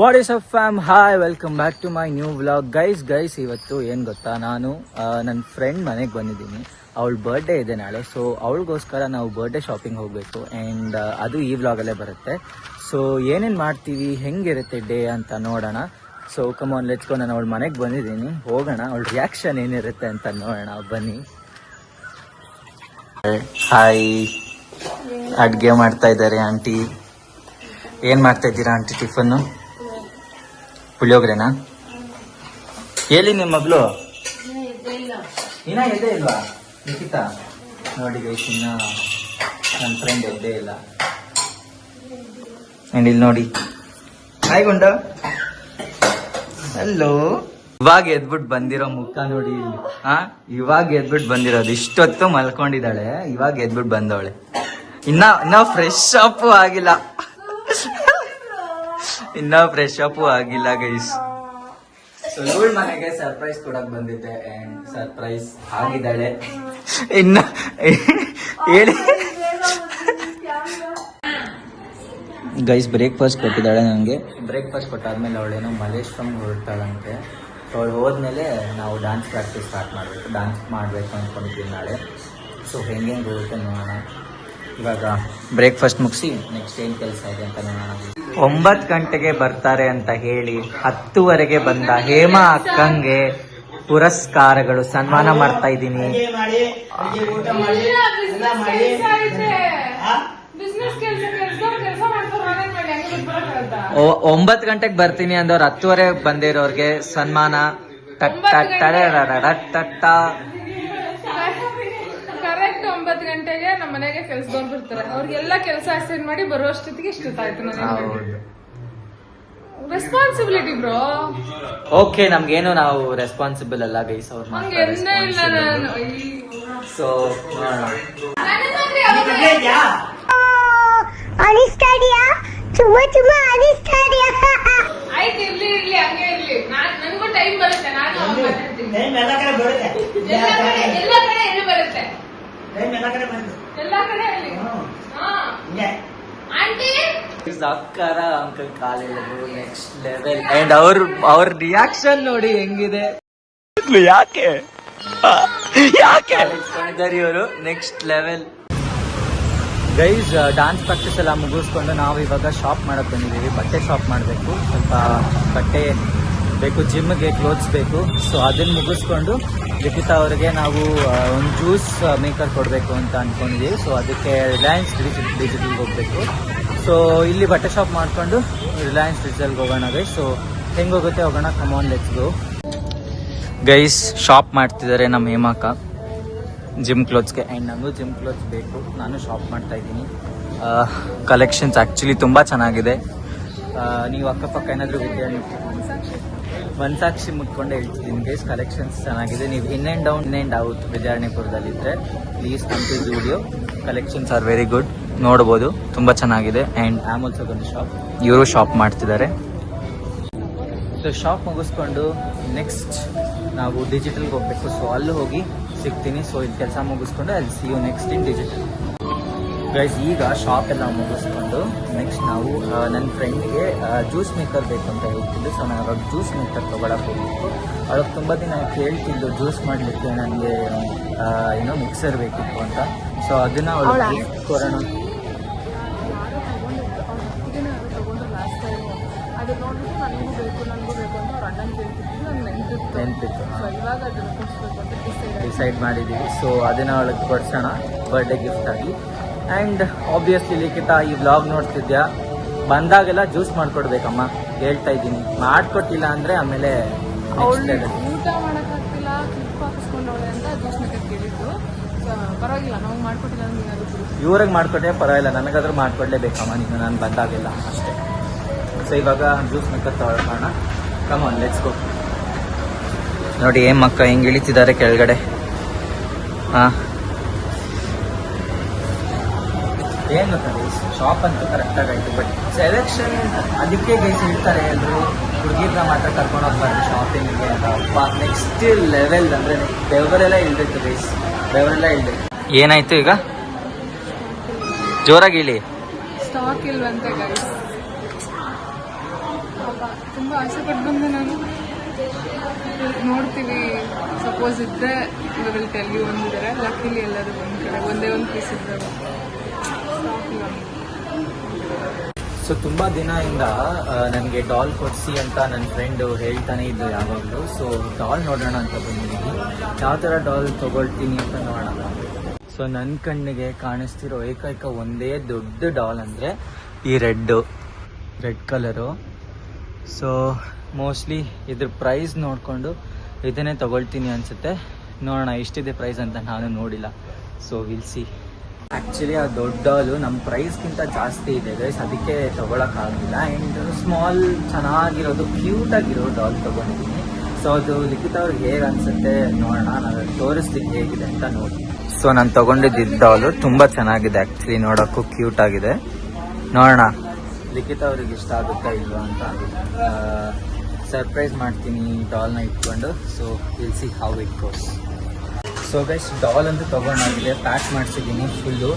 What is up fam, hi, welcome back to my new vlog. Guys ಇವತ್ತು ಏನು ಗೊತ್ತಾ, ನಾನು ನನ್ನ ಫ್ರೆಂಡ್ ಮನೆಗೆ ಬಂದಿದ್ದೀನಿ. ಅವಳ ಬರ್ಡೇ ಇದೆ ನಾಳೆ. ಸೊ ಅವಳಿಗೋಸ್ಕರ ನಾವು ಬರ್ಡೇ ಶಾಪಿಂಗ್ ಹೋಗಬೇಕು. ಆ್ಯಂಡ್ ಅದು ಈ ವ್ಲಾಗಲ್ಲೇ ಬರುತ್ತೆ. ಸೊ ಏನೇನು ಮಾಡ್ತೀವಿ, ಹೆಂಗಿರುತ್ತೆ ಡೇ ಅಂತ ನೋಡೋಣ. So come on let's go. ನಾನು ಅವಳ ಮನೆಗೆ ಬಂದಿದ್ದೀನಿ, ಹೋಗೋಣ. ಅವಳ ರಿಯಾಕ್ಷನ್ ಏನಿರುತ್ತೆ ಅಂತ ನೋಡೋಣ, ಬನ್ನಿ. ಹಾಯ್, ಅಡುಗೆ ಮಾಡ್ತಾ ಇದ್ದಾರೆ ಆಂಟಿ. ಏನು ಮಾಡ್ತಾ ಇದ್ದೀರಾ ಆಂಟಿ? ಟಿಫನ್ನು ಪುಳಿಯೋಗರೆನಾ? ಹೇಳಿ ನಿಮ್ಮ ಮಗಳು ಇನ್ನ ಎದ್ದೇ ಇಲ್ವಾ ನಿಖಿತಾ? ನೋಡಿ ಗೈಸ್, ಇನ್ನ ನನ್ನ ಫ್ರೆಂಡ್ ಎದ್ದೇ ಇಲ್ಲ. ಅಂಡ್ ಇಲ್ಲಿ ನೋಡಿ, ಹಾಯ್ ಗುಂಡ, ಹಲೋ. ಇವಾಗ ಎದ್ಬಿಟ್ಟು ಬಂದಿರೋ ಮುಖ ನೋಡಿ ಇಲ್ಲಿ. ಇವಾಗ ಎದ್ಬಿಟ್ಟು ಬಂದಿರೋದು. ಇಷ್ಟೊತ್ತು ಮಲ್ಕೊಂಡಿದ್ದಾಳೆ, ಇವಾಗ ಎದ್ಬಿಟ್ಟು ಬಂದವಳೆ. ಇನ್ನ ಫ್ರೆಶ್ ಅಪ್ ಆಗಿಲ್ಲ, ಫ್ರೆಶ್ ಅಪ್ ಆಗಿಲ್ಲ ಗೈಸ್. ಸೊ ಇವಳ ಮನೆಗೆ ಸರ್ಪ್ರೈಸ್ ಕೊಡಕ್ ಬಂದಿದ್ದೆ, ಅಂಡ್ ಸರ್ಪ್ರೈಸ್ ಆಗಿದ್ದಾಳೆ. ಇನ್ನ ಹೇಳಿ ಗೈಸ್, ಬ್ರೇಕ್ಫಾಸ್ಟ್ ಕೊಟ್ಟಿದ್ದಾಳೆ ನನಗೆ. ಬ್ರೇಕ್ಫಾಸ್ಟ್ ಕೊಟ್ಟಾದ್ಮೇಲೆ ಅವಳೇನೋ ಮಲೇಶ್ವರಂ ಹೊರಡ್ತಾಳಂತೆ. ಸೊ ಅವಳು ಹೋದ್ಮೇಲೆ ನಾವು ಡ್ಯಾನ್ಸ್ ಪ್ರಾಕ್ಟೀಸ್ ಸ್ಟಾರ್ಟ್ ಮಾಡಬೇಕು. ಡ್ಯಾನ್ಸ್ ಮಾಡಬೇಕು ಅಂದ್ಕೊಂಡಿದ್ದೀವಿ ನಾಳೆ. ಸೊ ಹೆಂಗೆ ಹೋಗುತ್ತೆ ನೋಡೋಣ. ಇವಾಗ ಬ್ರೇಕ್ಫಾಸ್ಟ್ ಮುಗಿಸಿ ನೆಕ್ಸ್ಟ್ ಏನು ಕೆಲಸ ಇದೆ ಅಂತ ನೋಡೋಣ. 9 ಗಂಟೆಗೆ ಬರ್ತಾರೆ ಅಂತ ಹೇಳಿ 10ವರೆಗೆ ಬಂದ ಹೇಮಾ ಅಕ್ಕಂಗೆ ಪುರಸ್ಕಾರಗಳು, ಸನ್ಮಾನ ಮಾಡ್ತಾ ಇದ್ದೀನಿ. 9 ಗಂಟೆಗೆ ಬರ್ತೀನಿ ಅಂದವ್ರು 10ವರೆಗೆ ಬಂದಿರೋರ್ಗೆ ಸನ್ಮಾನ. ಕರೆಕ್ಟ್ 9 ಗಂಟೆಗೆ ನಮ್ಮ ಮನೆಗೆ ಕೆಲ್ಸದವ್ರು ಬರ್ತಾರೆ. ಅವ್ರಿಗೆಲ್ಲ ಕೆಲಸ ಅಸೈನ್ ಮಾಡಿ ಬರುವಷ್ಟೊತ್ತಿಗೆ ಇಷ್ಟೊತ್ತಾಯ್ತು. Responsibility bro. ಓಕೆ, ನಮ್ಗೇನು ನಾವು ರೆಸ್ಪಾನ್ಸಿಬಲ್ ಅಲ್ಲ ಗೈಸ್, ಅವ್ರು ಸೊ ಆಯ್ತು, ಇರ್ಲಿ ಹಂಗೆ ಇರ್ಲಿ. ನನಗೂ ಟೈಮ್ ಬರುತ್ತೆ, ನಾನು ಎಲ್ಲ ಕಡೆ ಬರುತ್ತೆ. ಎಲ್ಲ ಕಡೆ ಆಂಟಿ ಅಕ್ಕರ uncle college next level. And ಅವ್ರ ರಿಯಾಕ್ಷನ್ ನೋಡಿ ಹೆಂಗಿದೆ. ಯಾಕೆ ಇವರು next level. Guys, dance practice ಎಲ್ಲ ಮುಗಿಸ್ಕೊಂಡು ನಾವು ಇವಾಗ ಶಾಪ್ ಮಾಡಕ್ ಬಂದಿದ್ದೀವಿ. ಬಟ್ಟೆ ಶಾಪ್ ಮಾಡಬೇಕು, ಸ್ವಲ್ಪ ಬಟ್ಟೆ ಬೇಕು, ಜಿಮ್ಗೆ ಕ್ಲೋತ್ಸ್ ಬೇಕು. ಸೊ ಅದನ್ನ ಮುಗಿಸ್ಕೊಂಡು ಲಿಖಿತಾ ಅವರಿಗೆ ನಾವು ಒಂದು ಜ್ಯೂಸ್ ಮೇಕರ್ ಕೊಡಬೇಕು ಅಂತ ಅಂದ್ಕೊಂಡಿದ್ದೀವಿ. ಸೊ ಅದಕ್ಕೆ ರಿಲಯನ್ಸ್ ಡಿಜಿಟಲ್ಗೆ ಹೋಗಬೇಕು. ಸೊ ಇಲ್ಲಿ ಬಟ್ಟೆ ಶಾಪ್ ಮಾಡಿಕೊಂಡು ರಿಲಯನ್ಸ್ ಡಿಜಿಟಲ್ಗೆ ಹೋಗೋಣ ಗೈಸ್. ಸೊ ಹೆಂಗೆ ಹೋಗುತ್ತೆ ಹೋಗೋಣ, come on let's go. Guys, shop ಮಾಡ್ತಿದ್ದಾರೆ ನಮ್ಮ ಹೇಮಾಕ ಜಿಮ್ ಕ್ಲೋತ್ಸ್ಗೆ. ಆ್ಯಂಡ್ ನನಗೂ ಜಿಮ್ ಕ್ಲೋತ್ಸ್ ಬೇಕು, ನಾನು ಶಾಪ್ ಮಾಡ್ತಾ ಇದ್ದೀನಿ. ಕಲೆಕ್ಷನ್ಸ್ ಆ್ಯಕ್ಚುಲಿ ತುಂಬ ಚೆನ್ನಾಗಿದೆ. ನೀವು ಅಕ್ಕಪಕ್ಕ ಏನಾದರೂ ವನ್ಸಾಕ್ಷಿ ಮುಟ್ಕೊಂಡೆ ಹೇಳ್ತಿದ್ದೀನಿ ಗೈಸ್, ಕಲೆಕ್ಷನ್ಸ್ ಚೆನ್ನಾಗಿದೆ. ನೀವು ಇನ್ ಆ್ಯಂಡ್ ಔಟ್ ವಿದ್ಯಾರಣ್ಯಪುರದಲ್ಲಿದ್ದರೆ please come to studio. Collections are very good, ನೋಡ್ಬೋದು, ತುಂಬ ಚೆನ್ನಾಗಿದೆ. And I am also gone shop. ಇವರು ಶಾಪ್ ಮಾಡ್ತಿದ್ದಾರೆ. ಸೊ ಶಾಪ್ ಮುಗಿಸ್ಕೊಂಡು ನೆಕ್ಸ್ಟ್ ನಾವು ಡಿಜಿಟಲ್ಗೆ ಹೋಗಬೇಕು. ಸೊ ಅಲ್ಲಿ ಹೋಗಿ ಸಿಗ್ತೀನಿ. ಸೊ ಇಲ್ಲಿ ಕೆಲಸ ಮುಗಿಸ್ಕೊಂಡು ಅಲ್ಲಿ see you next in digital guys. ಈಗ ಶಾಪ್ ಎಲ್ಲ ಮುಗಿಸ್ಕೊಂಡು ನೆಕ್ಸ್ಟ್ ನಾವು ನನ್ನ ಫ್ರೆಂಡ್ಗೆ ಜ್ಯೂಸ್ ಮೇಕರ್ ಬೇಕು ಅಂತ ಹೇಳ್ತಿದ್ದು. ಸೊ ನಾನು ಅವಾಗ ಜ್ಯೂಸ್ ಮೇಕರ್ ತೊಗೊಳಕ್ಕೆ ಹೋಗಿತ್ತು. ಅವಾಗ ತುಂಬ ದಿನ ಕೇಳ್ತಿದ್ದು ಜ್ಯೂಸ್ ಮಾಡಲಿಕ್ಕೆ ನನಗೆ ಏನೋ ಮಿಕ್ಸರ್ ಬೇಕಿತ್ತು ಅಂತ. ಸೊ ಅದನ್ನು ಅವಳು ಕೊರೋಣ ನೆನಪಿತ್ತು, ಡಿಸೈಡ್ ಮಾಡಿದ್ದೀವಿ. ಸೊ ಅದನ್ನು ಅವಳಿಗೆ ಕೊಡ್ಸೋಣ ಬರ್ಡೇ ಗಿಫ್ಟ್ ಆಗಿ. ಆ್ಯಂಡ್ ಆಬ್ವಿಯಸ್ಲಿ ಲಿಖಿತಾ, ಈ ವ್ಲಾಗ್ ನೋಡ್ತಿದ್ಯಾ, ಬಂದಾಗೆಲ್ಲ ಜ್ಯೂಸ್ ಮಾಡ್ಕೊಡ್ಬೇಕಮ್ಮ, ಹೇಳ್ತಾ ಇದ್ದೀನಿ. ಮಾಡಿಕೊಟ್ಟಿಲ್ಲ ಅಂದರೆ ಆಮೇಲೆ ಊಟ ಮಾಡೋಕ್ಕಾಗ್ತಿಲ್ಲ, ಕ್ಲಿಪ್ ಹಾಕಿಸ್ಕೊಂಡವಳೆ ಅಂತ ಜ್ಯೂಸ್ ಮೇಕರ್ ಕೇಳಿದ್ದು. ಪರವಾಗಿಲ್ಲ, ನಾವು ಮಾಡ್ಕೊಟ್ಟಿಲ್ಲ ಅಂದ್ರೆ ಇವ್ರಿಗೆ ಮಾಡ್ಕೊಟ್ಟೆ ಪರವಾಗಿಲ್ಲ, ನನಗಾದ್ರೂ ಮಾಡ್ಕೊಡ್ಲೇಬೇಕಮ್ಮ ನೀನು, ನಾನು ಬಂದಾಗೆಲ್ಲ ಅಷ್ಟೇ. ಸೊ ಇವಾಗ ಜ್ಯೂಸ್ ಮೇಕರ್ ತಗೊಳ್ಳೋಣ. Come on let's go. ನೋಡಿ ಏನ್ ಮಕ್ಕ ಹೆಂಗೆ ಇಳಿತಿದ್ದಾರೆ ಕೆಳಗಡೆ. ಏನು ಗೊತ್ತಾ ಗೈಸ್, ಶಾಪ್ ಅಂತೂ ಕರೆಕ್ಟಾಗಿ ಆಯಿತು, ಬಟ್ ಸೆಲೆಕ್ಷನ್ ಅದಕ್ಕೆ ಗೈಸ್ ಇರ್ತಾರೆ ಎಲ್ಲರೂ. ಹುಡುಗಿರ್ನ ಮಾತ್ರ ಕರ್ಕೊಂಡು ಹೋಗ್ಬಾರ್ದು ಶಾಪಿಂಗಿಗೆ ಅಂತ. ಅಪ್ಪ ನೆಕ್ಸ್ಟ್ ಲೆವೆಲ್ ಅಂದರೆ ಬೆವರೆಲ್ಲ ಇಳ್ದೈತೆ ಗೈಸ್, ಬೆವರೆಲ್ಲ ಇಳ್ದೈತೆ. ಏನಾಯ್ತು ಈಗ? ಜೋರಾಗಿ ಇಳಿ. ಸ್ಟಾಕ್ ಇಲ್ವಂತೆ ಗೈಸ್. ತುಂಬ ಆಸೆ ಪಟ್ಟು ಬಂದೆ ನಾನು. ನೋಡ್ತೀವಿ, ಸಪೋಸ್ ಇದ್ದರೆ ವಿಲ್ ಟೆಲ್ ಯು ಅಂದಿದ್ದಾರೆ. ಲಕ್ಕಿಲಿ ಎಲ್ಲರೂ ಒಂದು ಕಡೆ ಒಂದೇ ಒಂದು ಪೀಸ್ ಇದ್ದರೆ ಸಾಕಿಲ್ಲ. ಸೊ ತುಂಬ ದಿನದಿಂದ ನನಗೆ ಡಾಲ್ ಕೊಡಿಸಿ ಅಂತ ನನ್ನ ಫ್ರೆಂಡು ಹೇಳ್ತಾನೆ ಇದ್ದು ಯಾವಾಗಲೂ. ಸೊ ಡಾಲ್ ನೋಡೋಣ ಅಂತ ಬಂದಿದ್ದೀನಿ. ಯಾವ ಥರ ಡಾಲ್ ತೊಗೊಳ್ತೀನಿ ಅಂತ ನೋಡೋಣ. ಸೊ ನನ್ನ ಕಣ್ಣಿಗೆ ಕಾಣಿಸ್ತಿರೋ ಏಕೈಕ ಒಂದೇ ದೊಡ್ಡ ಡಾಲ್ ಅಂದರೆ ಈ ರೆಡ್ ಕಲರು. ಸೊ ಮೋಸ್ಟ್ಲಿ ಇದ್ರ ಪ್ರೈಸ್ ನೋಡಿಕೊಂಡು ಇದನ್ನೇ ತೊಗೊಳ್ತೀನಿ ಅನಿಸುತ್ತೆ. ನೋಡೋಣ ಎಷ್ಟಿದೆ ಪ್ರೈಸ್ ಅಂತ ನಾನು ನೋಡಿಲ್ಲ. So will C. ಆ್ಯಕ್ಚುಲಿ ಆ ದೊಡ್ಡ ಡಾಲು ನಮ್ಮ ಪ್ರೈಸ್ಗಿಂತ ಜಾಸ್ತಿ ಇದೆ ಗೈಸ್, ಅದಕ್ಕೆ ತೊಗೊಳಕ್ಕಾಗಲಿಲ್ಲ. ಆ್ಯಂಡ್ ಸ್ಮಾಲ್ ಚೆನ್ನಾಗಿರೋದು ಕ್ಯೂಟಾಗಿರೋ ಡಾಲ್ ತೊಗೊಂಡಿದ್ದೀನಿ. ಸೊ ಅದು ಲಿಖಿತ ಅವ್ರಿಗೆ ಹೇಗೆ ಅನಿಸುತ್ತೆ ನೋಡೋಣ. ನಾನು ತೋರಿಸ್ತೀನಿ ಹೇಗಿದೆ ಅಂತ ನೋಡಿ. ಸೊ ನಾನು ತೊಗೊಂಡಿದ್ದ ಡಾಲು ತುಂಬ ಚೆನ್ನಾಗಿದೆ. ಆ್ಯಕ್ಚುಲಿ ನೋಡೋಕ್ಕೂ ಕ್ಯೂಟ್ ಆಗಿದೆ. ನೋಡೋಣ ಲಿಖಿತ ಅವ್ರಿಗೆ ಇಷ್ಟ ಆಗುತ್ತಾ ಇಲ್ವಾ ಅಂತ. ಸರ್ಪ್ರೈಸ್ ಮಾಡ್ತೀನಿ ಡಾಲ್ನ ಇಟ್ಕೊಂಡು. So will see how it goes. So guys doll ಅಂತೂ ತೊಗೊಂಡಾಗಿದೆ, ಪ್ಯಾಕ್ ಮಾಡಿಸಿದ್ದೀನಿ ಫುಲ್ಲು.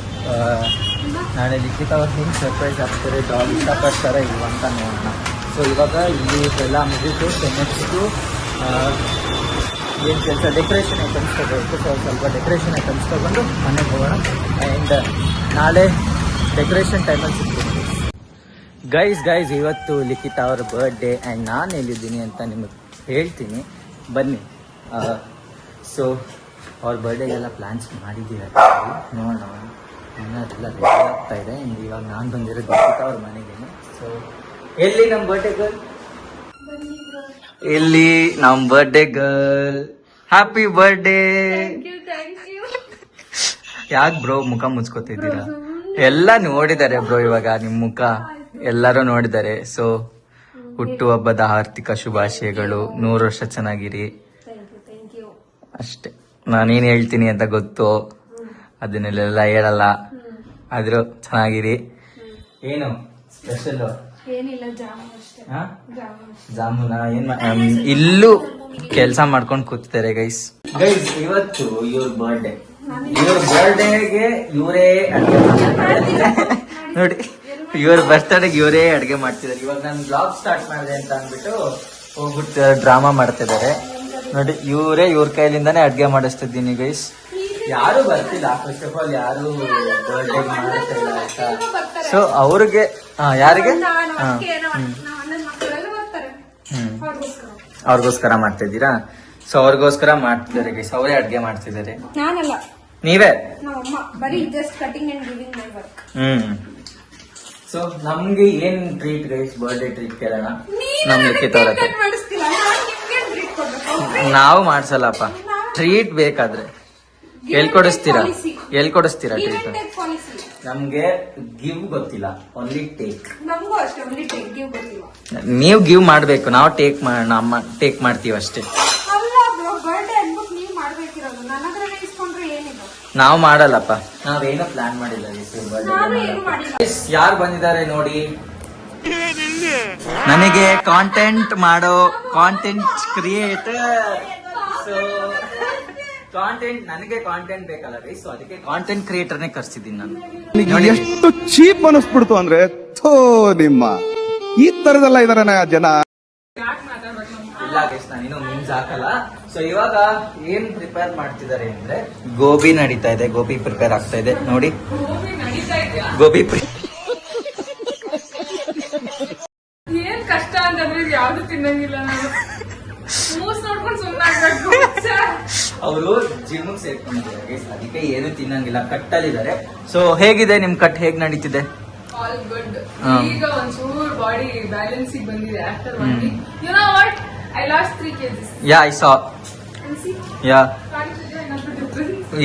ನಾಳೆ ಲಿಖಿತ ಅವ್ರು ಹಿಂಗೆ ಸರ್ಪ್ರೈಸ್ ಆಗ್ತಾರೆ, ಡಾಲ್ ಇಷ್ಟಪಡ್ತಾರೆ ಇಲ್ವ ಅಂತ ನೋಡೋಣ. ಸೊ ಇವಾಗ ಇಲ್ಲಿ ಎಲ್ಲ ಮುಗಿದು ನೆಕ್ಸ್ಟು ಏನು ಕೆಲಸ ಡೆಕೋರೇಷನ್ ಐಟಮ್ಸ್ ತೊಗೊಳ್ತು. ಸೊ ಸ್ವಲ್ಪ ಡೆಕೋರೇಷನ್ ಐಟಮ್ಸ್ ತೊಗೊಂಡು ಮನೆಗೆ ಹೋಗೋಣ. ಆ್ಯಂಡ್ ನಾಳೆ ಡೆಕೋರೇಷನ್ ಟೈಮಲ್ಲಿ ಸಿಗ್ತೀನಿ ಗೈಸ್. ಇವತ್ತು ಲಿಖಿತ ಅವ್ರ ಬರ್ಡೇ ಆ್ಯಂಡ್ ನಾನು ಎಲ್ಲಿದ್ದೀನಿ ಅಂತ ನಿಮಗೆ ಹೇಳ್ತೀನಿ, ಬನ್ನಿ. ಸೊ ಅವ್ರ ಬರ್ಡೇಗೆಲ್ಲ ಪ್ಲ್ಯಾನ್ಸ್ ಮಾಡಿದ್ದೀವಿ. ನೋಡೋಣ ಅದೆಲ್ಲ ರೆಡಿ ಆಗ್ತಾ ಇದೆ. ಇವಾಗ ನಾನು ಬಂದಿರೋದು ಲಿಖಿತ ಅವ್ರ ಮನೆಗೇನೆ. ಸೊ ಎಲ್ಲಿ ನಮ್ಮ ಬರ್ಡೇ ಗರ್ಲ್? ಎಲ್ಲಿ ನಮ್ಮ ಬರ್ಡೇ ಗರ್ಲ್? Happy birthday. ಯಾಕೆ ಬ್ರೋ ಮುಖ ಮುಚ್ಕೋತಿದ್ದೀರಾ? ಎಲ್ಲ ನೋಡಿದ್ದಾರೆ ಬ್ರೋ ಇವಾಗ ನಿಮ್ಮ ಮುಖ ಎಲ್ಲರೂ ನೋಡಿದ್ದಾರೆ. ಸೊ ಹುಟ್ಟುಹಬ್ಬದ ಆರ್ಥಿಕ ಶುಭಾಶಯಗಳು. 100 ವರ್ಷ ಚೆನ್ನಾಗಿರಿ ಅಷ್ಟೇ. ನಾನೇನು ಹೇಳ್ತೀನಿ ಅಂತ ಗೊತ್ತು, ಅದನ್ನೆಲ್ಲ ಹೇಳಲ್ಲ. ಆದ್ರೂ ಚೆನ್ನಾಗಿರಿ. ಏನು ಸ್ಪೆಷಲ್? ಜಾಮೂನ ಇಲ್ಲೂ ಕೆಲಸ ಮಾಡ್ಕೊಂಡು ಕೂತಿದ್ದಾರೆ ಗೈಸ್. ಇವತ್ತು ಇವ್ರ ಬರ್ಡೇಗೆ ಇವರೇ ಅಡುಗೆ ನೋಡಿ. ಇವ್ರ ಬರ್ತಡೆಗೆ ಇವರೇ ಅಡುಗೆ ಮಾಡ್ತಿದ್ದಾರೆ. ಇವಾಗ ನಾನು ಬ್ಲಾಗ್ ಸ್ಟಾರ್ಟ್ ಮಾಡಿದೆ ಅಂತ ಅಂದ್ಬಿಟ್ಟು ಹೋಗ್ಬಿಟ್ಟು ಡ್ರಾಮಾ ಮಾಡ್ತಿದ್ದಾರೆ ನೋಡಿ. ಇವ್ರ ಕೈಲಿಂದಾನೇ ಅಡುಗೆ ಮಾಡಿಸ್ತಿದ್ದೀನಿ ಗೈಸ್. ಯಾರು ಬರ್ತಿಲ್ಲ, ಫಸ್ಟ್ ಆಫ್ ಆಲ್ ಯಾರು ಬರ್ಡೇ ಮಾಡ್ತಿಲ್ಲ ಆಯ್ತಾ. ಸೊ ಅವ್ರಿಗೆ ಯಾರಿಗೆ ಅವ್ರಿಗೋಸ್ಕರ ಮಾಡ್ತಿದ್ದೀರಾ? ಸೊ ಅವ್ರಿಗೋಸ್ಕರ ಮಾಡ್ತಿದ್ದಾರೆ ಗೈಸ್. ಅವರೇ ಅಡುಗೆ ಮಾಡ್ತಿದ್ದಾರೆ, ನೀವೇ. ಸೊ ನಮ್ಗೆ ಏನ್ ಟ್ರೀಟ್ ಗೈಸ್? ಬರ್ಡೇ ಟ್ರೀಟ್ ಕೇಳೋಣ ನಮ್ ಲಿಖಿತ ಅವ್ರ ಹತ್ರ. ನಾವು ಮಾಡ್ಸಲ್ಲಪ್ಪ ಟ್ರೀಟ್. ಬೇಕಾದ್ರೆ ಹೇಳ್ಕೊಡಿಸ್ತೀರಾ ಟ್ರೀಟ್? ನಮ್ಗೆ ಗಿವ್ ಗೊತ್ತಿಲ್ಲ, ಓನ್ಲಿ ಟೇಕ್. ನೀವು ಗಿವ್ ಮಾಡ್ಬೇಕು, ನಾವು ಟೇಕ್ ಮಾಡ್ತೀವಿ ಅಷ್ಟೇ. ನಾವು ಮಾಡಲ್ಲಪ್ಪ, ನಾವೇನೋ ಪ್ಲಾನ್ ಮಾಡಿಲ್ಲ. ಯಾರು ಬಂದಿದ್ದಾರೆ ನೋಡಿ. ನನಗೆ ಕಾಂಟೆಂಟ್ ಕ್ರಿಯೇಟರ್. ಸೊ ನನಗೆ ಕಾಂಟೆಂಟ್ ಬೇಕಲ್ಲ ಗೈಸ್. ಸೊ ಅದಕ್ಕೆ ಕಾಂಟೆಂಟ್ ಕ್ರಿಯೇಟರ್ನೇ ಕರ್ಸಿದ್ದೀನಿ ನಾನು. ಎಷ್ಟು ಚೀಪ್ ಅನಿಸ್ಬಿಡ್ತು ಅಂದ್ರೆ ನಿಮ್ಮ ಈ ತರದೆಲ್ಲ ಇದಾರೆ ಜನ. ಇಲ್ಲ ಗೈಸ್, ನಾನೇನು ಮೀನ್ಸ್ ಹಾಕಲ್ಲ. ಸೊ ಇವಾಗ ಏನ್ ಪ್ರಿಪೇರ್ ಮಾಡ್ತಿದ್ದಾರೆ ಅಂದ್ರೆ ಗೋಬಿ ನಡೀತಾ ಇದೆ. ಗೋಬಿ ಪ್ರಿಪೇರ್ ಆಗ್ತಾ ಇದೆ ನೋಡಿ. ಗೋಬಿ ಏನ್ ಕಷ್ಟ ಅಂತಂದ್ರೆ ಯಾವ್ದು ತಿನ್ನಂಗಿಲ್ಲ. ನಾನು ಮೂಸ್ ನೋಡ್ಕೊಂಡು ಸುಮ್ಮನಾಗ್ಬೇಕು. ಅವರು ಜಿಮ್ ಸೇರ್ಕೊಂಡಿದ್ದಾರೆ ಗೈಸ್, ಅದಕ್ಕೆ ಏನು ತಿನ್ನಂಗಿಲ್ಲ. ಕಟ್ಟಲ್ಲಿದ್ದಾರೆ. ಸೊ ಹೇಗಿದೆ ನಿಮ್ ಕಟ್? ಹೇಗ್ ನಡೀತಿದೆ? All good. ಈಗ ಒಂಚೂರು ಬಾಡಿ ಬ್ಯಾಲೆನ್ಸ್ ಬಂದಿದೆ ಆಫ್ಟರ್ ಮಾಡಿ. You know what, I lost 3 kgs. Yeah I saw. Yeah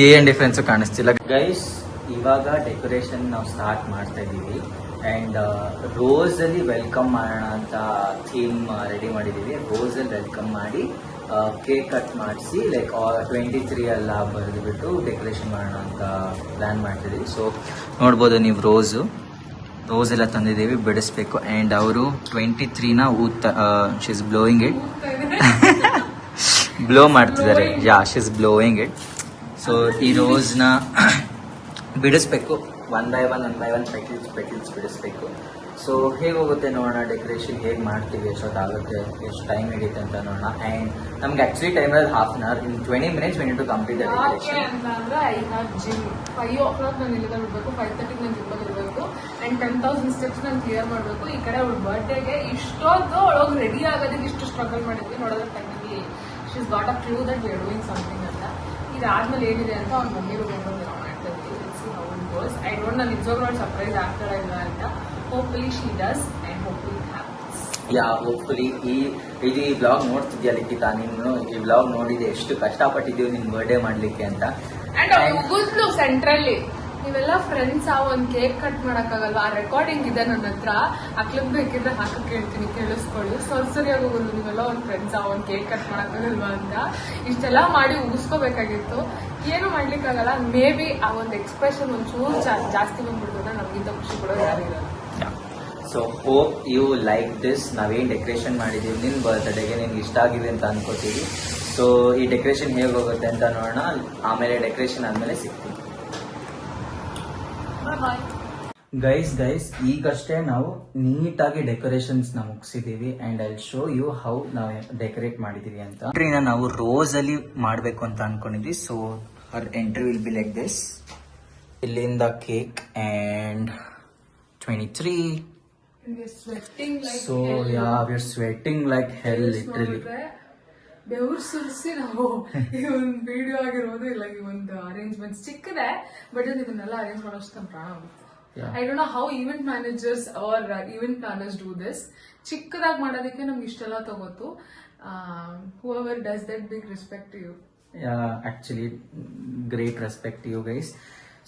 ಏನ್ ಡಿಫ್ರೆನ್ಸ್ ಕಾಣಿಸ್ತಿಲ್ಲ ಗೈಸ್. ಇವಾಗ ಡೆಕೋರೇಷನ್ ನಾವು ಸ್ಟಾರ್ಟ್ ಮಾಡ್ತಾ ಇದ್ದೀವಿ. ಆ್ಯಂಡ್ ರೋಸಲ್ಲಿ ವೆಲ್ಕಮ್ ಮಾಡೋಣ ಅಂತ ಥೀಮ್ ರೆಡಿ ಮಾಡಿದ್ದೀವಿ. ರೋಸಲ್ಲಿ ವೆಲ್ಕಮ್ ಮಾಡಿ ಕೇಕ್ ಕಟ್ ಮಾಡಿಸಿ ಲೈಕ್ 23 ಎಲ್ಲ ಬರೆದುಬಿಟ್ಟು ಡೆಕೋರೇಷನ್ ಮಾಡೋಣ ಅಂತ ಪ್ಲ್ಯಾನ್ ಮಾಡ್ತಿದ್ದೀವಿ. ಸೊ ನೋಡ್ಬೋದು ನೀವು ರೋಸ್ ಎಲ್ಲ ತಂದಿದ್ದೀವಿ, ಬಿಡಿಸ್ಬೇಕು. ಆ್ಯಂಡ್ ಅವರು 23ನ she is blowing it. Blow ಮಾಡ್ತಿದ್ದಾರೆ. Yeah she is blowing it. So ಈ ರೋಸ್ನ ಬಿಡಿಸ್ಬೇಕು. ಒನ್ ಬೈ ಒನ್ ಪೆಟಲ್ಸ್ ಬಿಡಿಸ್ಬೇಕು. ಸೊ ಹೇಗೆ ಹೋಗುತ್ತೆ ನೋಡೋಣ, ಡೆಕೋರೇಷನ್ ಹೇಗೆ ಮಾಡ್ತೀವಿ, ಎಷ್ಟೊತ್ತಾಗುತ್ತೆ, ಎಷ್ಟು ಟೈಮ್ ಹಿಡಿಯುತ್ತೆ ಅಂತ ನೋಡೋಣ. ಆ್ಯಂಡ್ ನಮ್ಗೆ ಆ್ಯಕ್ಚುಲಿ ಟೈಮ್ ಇರೋದು half an hour, in 20 minutes we need to complete the ಯಾಕೆ decoration. ಅಂತ ಅಂದ್ರೆ ಐ ಹ್ಯಾವ್ ಜಿಮ್ 5 o'clock ನಾನು ಇಲ್ಲಿಂದ ಬಿಡಬೇಕು, 5:30 ನಾನು ಜಿಮ್ಮಲ್ಲಿ ಇರಬೇಕು ಆ್ಯಂಡ್ 10,000 steps ನಾನು ಕ್ಲಿಯರ್ ಮಾಡಬೇಕು. ಈ ಕಡೆ ಅವಳು ಬರ್ಡೇಗೆ ಇಷ್ಟೊಂದು ಒಳಗೆ ರೆಡಿ ಆಗೋದಕ್ಕೆ ಇಷ್ಟು ಸ್ಟ್ರಗಲ್ ಮಾಡಿದ್ವಿ. ನೋಡೋದ್ರೆ finally she is got a clue that we are doing something ಅಂತ. ಇದಾದ್ಮೇಲೆ ಏನಿದೆ ಅಂತ ಅವ್ನ ಮಮ್ಮಿ ರೂಮ್ ಮಾಡ್ತಾ ಇದ್ದೀವಿ. How it goes. I don't ನಾನು ನಿಜವಾಗ್ಲೂ ಅವ್ಳು ಸರ್ಪ್ರೈಸ್ ಆಗ್ತಾಳೆ ಇಲ್ಲ ಅಂತ. Hopefully she does and hopefully it happens. Yeah hopefully. ಈ ಬ್ಲಾಗ್ ನೋಡ್ತಿದ್ಯಾ ಲಿಖಿತಾ, ನೀನು ಈ ಬ್ಲಾಗ್ ನೋಡಿದೆ ಎಷ್ಟು ಕಷ್ಟಪಟ್ಟಿದ್ದೀವಿ ನಿನ್ ಬರ್ಡೇ ಮಾಡ್ಲಿಕ್ಕೆ ಅಂತ. ಅಂಡ್ ಗುದ್ಲು ಸೆಂಟ್ರಲ್ಲಿ ನೀವೆಲ್ಲ ಫ್ರೆಂಡ್ಸ್ ಒಂದ್ ಕೇಕ್ ಕಟ್ ಮಾಡಕ್ಕಾಗಲ್ವಾ, ಆ ರೆಕಾರ್ಡಿಂಗ್ ಇದೆ ನನ್ನ ಹತ್ರ, ಹಾಕ್ಲಿಕ್ ಬೇಕಿದ್ರೆ ಹಾಕಕ್ ಹೇಳ್ತೀನಿ, ಕೇಳಿಸ್ಕೊಳ್ಳಿ. ಸರಿಯಾಗಿ ಹೋಗಲ್ಲ, ನೀವೆಲ್ಲ ಒಂದ್ ಫ್ರೆಂಡ್ಸ್ ಒಂದ್ ಕೇಕ್ ಕಟ್ ಮಾಡಕ್ಕಾಗಲ್ವಾ ಅಂತ ಇಷ್ಟೆಲ್ಲ ಮಾಡಿ ಉಗಿಸ್ಕೋಬೇಕಾಗಿತ್ತು. ಏನು ಮಾಡ್ಲಿಕ್ಕಾಗಲ್ಲ. ಮೇ ಬಿ ಆ ಒಂದು ಎಕ್ಸ್ಪ್ರೆಷನ್ ಒಂಚೂರು ಜಾಸ್ತಿ ಬಂದ್ಬಿಡ್ತದೆ, ನಮ್ಗಿಂತ ಖುಷಿ ಕೂಡ ಯಾರಿಲ್ಲ. So hope you like this. ನಾವೇನು ಡೆಕೋರೇಷನ್ ಮಾಡಿದ್ದೀವಿ ನಿನ್ನ ಬರ್ತ್ಡೇಗೆ ನಿನ್ಗೆ ಇಷ್ಟ ಆಗಿದೆ ಅಂತ ಅನ್ಕೋತೀವಿ. ಸೊ ಈ ಡೆಕೋರೇಷನ್ ಹೇಗೆ ಹೋಗುತ್ತೆ ಅಂತ ನೋಡೋಣ. ಆಮೇಲೆ ಡೆಕೋರೇಷನ್ ಆದಮೇಲೆ ಸಿಗ್ತೀವಿ. ಗೈಸ್ ಈಗಷ್ಟೇ ನಾವು ನೀಟಾಗಿ ಡೆಕೋರೇಷನ್ಸ್ ನ ಮುಗಿಸಿದೀವಿ and I show you how ನಾವು ಡೆಕೋರೇಟ್ ಮಾಡಿದೀವಿ ಅಂತ. ಎಂಟ್ರಿನ ನಾವು ರೋಸ್ ಅಲ್ಲಿ ಮಾಡಬೇಕು ಅಂತ ಅನ್ಕೊಂಡಿದ್ವಿ. So her entry will be like this. ಇಲ್ಲಿಂದ cake and 23. So yeah, we're sweating like hell literally. ಬೆವರು ಸುರಿಸಿ ನಾವು ಈ ಒಂದು ವಿಡಿಯೋ ಆಗಿರ್ಬೋದು, ಇಲ್ಲ ಈ ಒಂದು ಅರೇಂಜ್ಮೆಂಟ್ಸ್ ಚಿಕ್ಕದೆ, ಬಟ್ ಇದನ್ನೆಲ್ಲ ಅರೇಂಜ್ ಮಾಡೋಷ್ಟು ನಮ್ಮ ಪ್ರಾಣ ಆಗುತ್ತೆ. I don't know how event managers or event planners do this. ಚಿಕ್ಕದಾಗಿ ಮಾಡೋದಕ್ಕೆ ನಮ್ಗೆ ಇಷ್ಟೆಲ್ಲ ತಗೋತು. whoever does that, big respect to you. Yeah, actually great respect to you guys.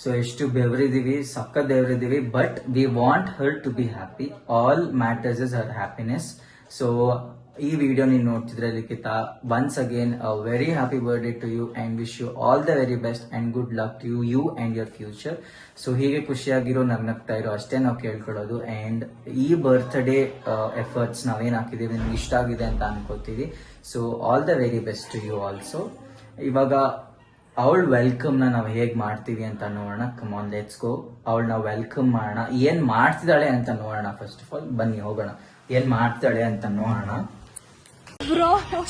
So ಎಷ್ಟು ಬೆವರಿದೀವಿ, ಸಖತ್ ಬೆವರಿದೀವಿ, but we want her to be happy. All matters is her happiness. So ಈ ವಿಡಿಯೋ ನೀನು ನೋಡ್ತಿದ್ರೆ Likhita, once again a very happy birthday to you and wish you all the very best and good luck to you and your future. So ಹೀಗೆ ಖುಷಿಯಾಗಿರೋ, ನಗ್ನಗ್ತಾ ಇರೋ, ಅಷ್ಟೇ ನಾವು ಕೇಳ್ಕೊಳ್ಳೋದು. ಅಂಡ್ ಈ ಬರ್ತ್ಡೇ ಎಫರ್ಟ್ಸ್ ನಾವೇನ್ ಹಾಕಿದೀವಿ ನಿಮ್ಗೆ ಇಷ್ಟ ಆಗಿದೆ ಅಂತ ಅನ್ಕೋತೀವಿ. So all the very best to you also. ಇವಾಗ ಅವಳ ವೆಲ್ಕಮ್ ನಾವು ಹೇಗ್ ಮಾಡ್ತೀವಿ ಅಂತ ನೋಡೋಣ. Come on let's go. ಅವಳನ್ನ ವೆಲ್ಕಮ್ ಮಾಡೋಣ. ಏನ್ ಮಾಡ್ತಿದ್ದಾಳೆ ಅಂತ ನೋಡೋಣ. ಫಸ್ಟ್ ಆಫ್ ಆಲ್ ಬನ್ನಿ ಹೋಗೋಣ, ಏನ್ ಮಾಡ್ತಾಳೆ ಅಂತ ನೋಡೋಣ.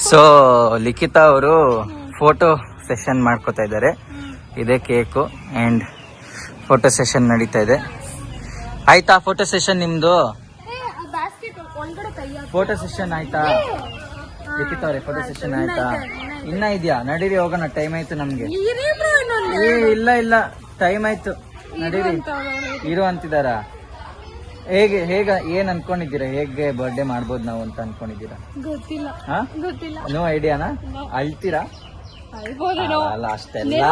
ಸೊ ಲಿಖಿತಾ ಅವರು ಫೋಟೋ ಸೆಷನ್ ಮಾಡ್ಕೋತಾ ಇದ್ದಾರೆ. ಇದೇ ಕೇಕು ಅಂಡ್ ಫೋಟೋ ಸೆಷನ್ ನಡೀತಾ ಇದೆ. ಆಯ್ತಾ ಫೋಟೋ ಸೆಷನ್ ನಿಮ್ದು? ಫೋಟೋ ಸೆಷನ್ ಆಯ್ತಾ ಲಿಖಿತಾ ಅವ್ರೆ? ಫೋಟೋ ಸೆಷನ್ ಆಯ್ತಾ? ಇನ್ನ ಇದೆಯಾ? ನಡೀರಿ ಹೋಗೋಣ, ಟೈಮ್ ಆಯ್ತು ನಮ್ಗೆ. ಇಲ್ಲ ಟೈಮ್ ಆಯ್ತು, ನಡೀರಿ. ಇರು ಅಂತಿದಾರ? ಹೇಗ ಏನ್ ಅನ್ಕೊಂಡಿದ್ದೀರಾ? ಹೇಗೆ ಬರ್ಡೇ ಮಾಡ್ಬೋದು ನಾವು ಅಂತ ಅನ್ಕೊಂಡಿದ್ದೀರಾ? ಗೊತ್ತಿಲ್ಲ. ನೋ ಐಡಿಯಾನಾ? ಅಳ್ತೀರಾ? ಅಲ್ಲ, ಅಷ್ಟೆಲ್ಲ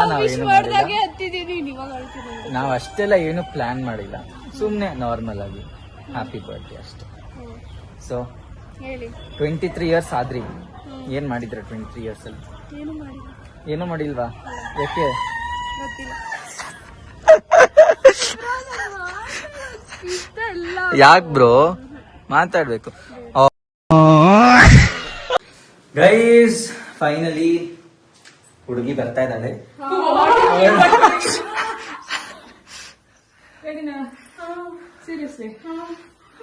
ನಾವ್ ಅಷ್ಟೆಲ್ಲ ಏನು ಪ್ಲಾನ್ ಮಾಡಿಲ್ಲ, ಸುಮ್ನೆ ನಾರ್ಮಲ್ ಆಗಿ ಹ್ಯಾಪಿ ಬರ್ಡೇ ಅಷ್ಟೇ. ಸೊ 23 ಇಯರ್ಸ್ ಆದ್ರಿ, ಏನ್ ಮಾಡಿದ್ರ 23 ಇಯರ್ಸ್ ಅಲ್ಲಿ? ಏನು ಮಾಡಿಲ್ವಾ? ಯಾಕೆ? ಯಾಕ್ ಬ್ರೋ ಮಾತಾಡ್ಬೇಕು? ಗೈಸ್ ಫೈನಲಿ ಹುಡುಗಿ ಬರ್ತಾ ಇದ್ದಾಳೆ. ಸೀರಿಯಸ್ಲಿ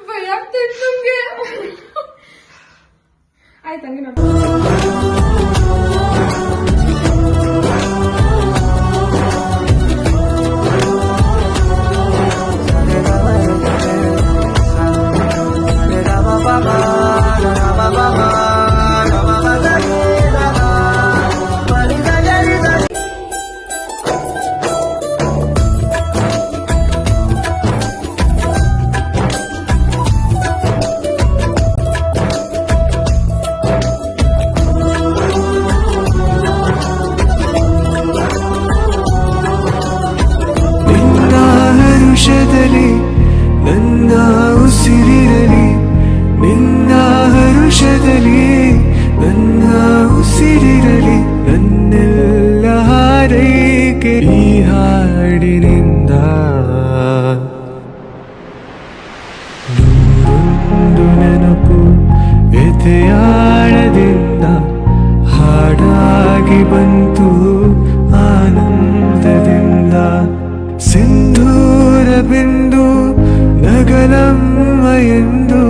ಭಯ ಆಗ್ತೈತೆ ನಮ್ಗೆ. ಆಯ್ತು ಹಂಗೆ ನೋಡಿ. ನನ್ನ ಉಸಿರಿರಲಿ, ನಿನ್ನ ಹರುಷದಲ್ಲಿ ನನ್ನ ಉಸಿರಿರಲಿ, ನನ್ನೆಲ್ಲ ಹಾರೈಕೆ ಈ ಹಾಡಿನಿಂದ. ನೂರೊಂದು ನೆನಪು ಎದೆಯಾಳದಿಂದ ಹಾಡಾಗಿ ಬಂತು ಆನಂದದಿಂದ. ಸಿಂಧೂರ ಬಿಂದು ನಗಲಮ್ಮಯ ಎಂದು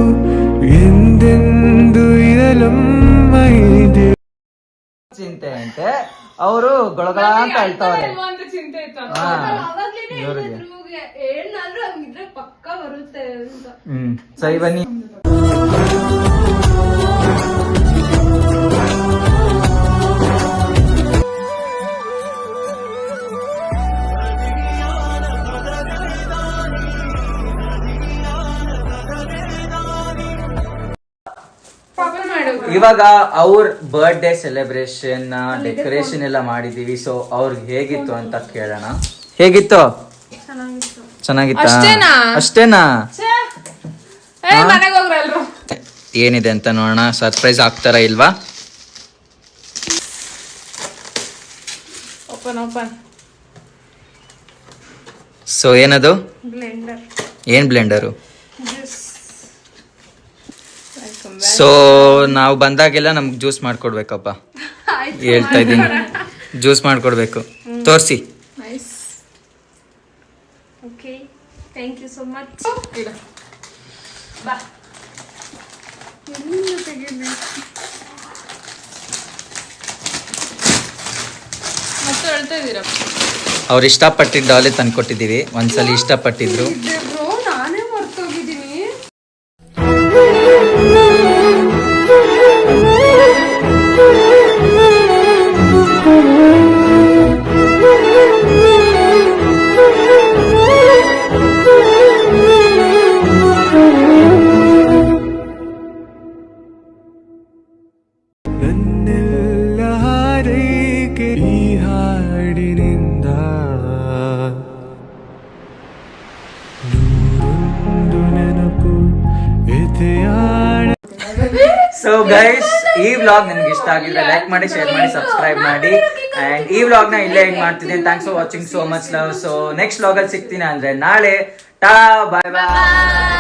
ಎಂದೆಂದು ಇರಲಮ್ಮ ಇದೆ. ಚಿಂತೆ ಅಂತೆ ಅವರು ಗೊಳಗಳ ಅಂತ ಹೇಳ್ತಾವ್ರೆ. ಇಲ್ವಾ ಅಂತ ಚಿಂತೆ ಇತ್ತು ಹಾ. ಅವಾಗ್ಲೇನೆ ಇವ್ರಿಗೆ. ಏನಾದ್ರೂ ಹಂಗಿದ್ರೆ ಪಕ್ಕ ಬರುತ್ತೆ ಅಂತ. ಸರಿ ಬನ್ನಿ. ಪಾಪನ್ ಮಾಡು. ಇವಾಗ ಅವ್ರ ಬರ್ಡೇ ಸೆಲೆಬ್ರೇಷನ್ ಡೆಕೋರೇಷನ್ ಎಲ್ಲ ಮಾಡಿದೀವಿ. ಸೊ ಅವ್ರಿಗೆ ಹೇಗಿತ್ತು ಅಂತ ಕೇಳೋಣ. ಹೇಗಿತ್ತು? ಚೆನ್ನಾಗಿತ್ತಾ? ಅಷ್ಟೇನಾ? ಅಷ್ಟೇನಾ? ಮನೆಗೆ ಹೋಗ್ರ ಎಲ್ರು. ಏನಿದೆ ಅಂತ ನೋಡೋಣ. ಸರ್ಪ್ರೈಸ್ ಆಗ್ತಾರ ಇಲ್ವಾ? ಓಪನ್ ಸೊ ಏನದು? ಬ್ಲೆಂಡರ್ ಏನ್ ಬ್ಲೆಂಡರು? ಸೊ ನಾವು ಬಂದಾಗೆಲ್ಲ ನಮ್ಗೆ ಜ್ಯೂಸ್ ಮಾಡ್ಕೊಡ್ಬೇಕಪ್ಪ. ಹೇಳ್ತಾ ಇದ್ದೀನಿ, ಜ್ಯೂಸ್ ಮಾಡ್ಕೊಡ್ಬೇಕು. ತೋರ್ಸಿ. Nice. Okay, thank you so much. ಬಾ. ಮತ್ತೆ ಹೇಳ್ತಾ ಇದ್ದೀರಾ? ಅವ್ರು ಇಷ್ಟಪಟ್ಟಿದ್ದ ಡಾಲೆ ತಂದ್ಕೊಟ್ಟಿದ್ದೀವಿ. ಒಂದ್ಸಲಿ ಇಷ್ಟಪಟ್ಟಿದ್ರು. ಬ್ರೋ ನಾನೇ ಮರ್ತೋಗಿದ್ದೀನಿ. ನನ್ನೆಲ್ಲ ಹಾರೈಕೆ ಈ ಹಾಡಿನಿಂದ ನೂರೊಂದು ನೆನಪು ಎದೆಯಾಳ. ಸೊ ಗೈಸ್, ಈ ವ್ಲಾಗ್ ನಿಮ್ಗೆ ಇಷ್ಟ ಆಗಿದ್ರೆ ಲೈಕ್ ಮಾಡಿ, ಶೇರ್ ಮಾಡಿ, ಸಬ್ಸ್ಕ್ರೈಬ್ ಮಾಡಿ. ಅಂಡ್ ಈ ವ್ಲಾಗ್ ನ ಇಲ್ಲೇ ಎಂಡ್ ಮಾಡ್ತಿದ್ದೀನಿ. Thanks for watching so much love. So next vlog ಅಲ್ಲಿ ಸಿಗ್ತೀನಿ ಅಂದ್ರೆ ನಾಳೆ. ಟಾಟಾ, ಬಾಯ್ ಬಾಯ್.